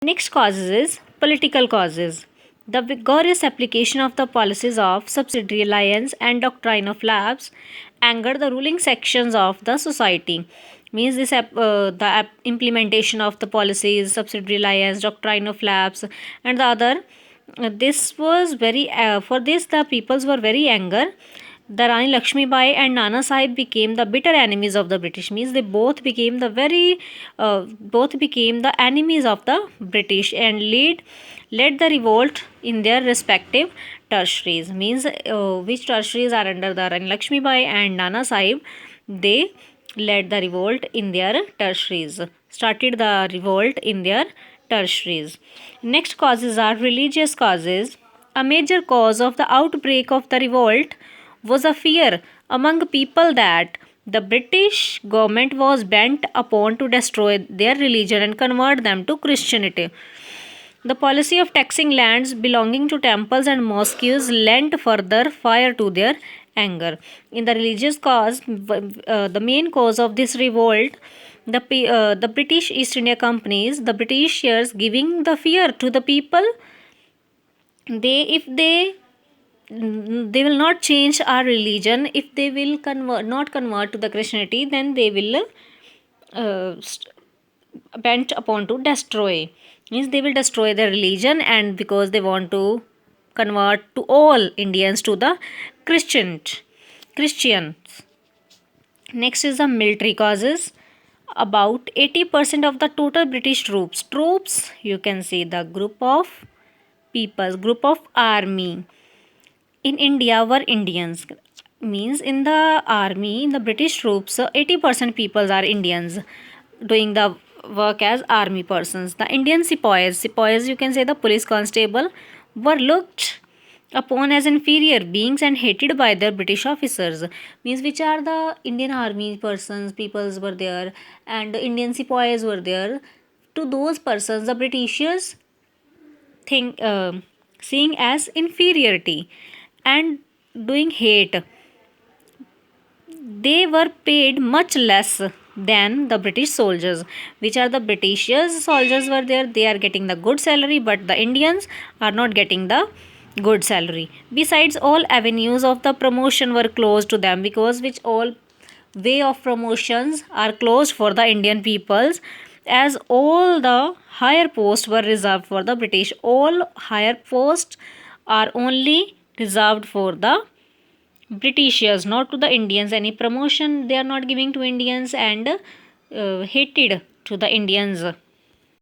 Next causes is political causes. The vigorous application of the policies of subsidiary alliance and doctrine of lapse angered the ruling sections of the society. Means implementation of the policies, subsidiary alliance, doctrine of lapse, and the other. This was very for this the peoples were very anger. The Rani Lakshmi Bai and Nana Sahib became the bitter enemies of the British. Means they both became the enemies of the British and led the revolt in their respective tertiaries. Means which tertiaries are under the Rani Lakshmi Bai and Nana Sahib, they led the revolt in their tertiaries. Started the revolt in their tertiaries. Next causes are religious causes. A major cause of the outbreak of the revolt was a fear among people that the British government was bent upon to destroy their religion and convert them to Christianity. The policy of taxing lands belonging to temples and mosques lent further fire to their anger. In the religious cause, the main cause of this revolt, the British East India Companies, the Britishers giving the fear to the people. If they will not change our religion, if they will not convert to the Christianity, then they will bent upon to destroy. Means they will destroy their religion, and because they want to convert to all Indians to the Christians. Next is the military causes. About 80% of the total British troops, you can see the group of army in India were Indians. Means in the army, in the British troops, 80% people are Indians doing the work as army persons. The Indian sepoys, you can say the police constable, were looked upon as inferior beings and hated by their British officers. Means which are the Indian army persons, peoples were there, and the Indian sepoys were there. To those persons, the Britishers think seeing as inferiority and doing hate. They were paid much less than the British soldiers. Which are the British soldiers were there, they are getting the good salary, but the Indians are not getting the good salary. Besides, all avenues of the promotion were closed to them, because which all way of promotions are closed for the Indian peoples, as all the higher posts were reserved for the British. All higher posts are only reserved for the Britishers, not to the Indians. Any promotion they are not giving to Indians, and hated to the Indians.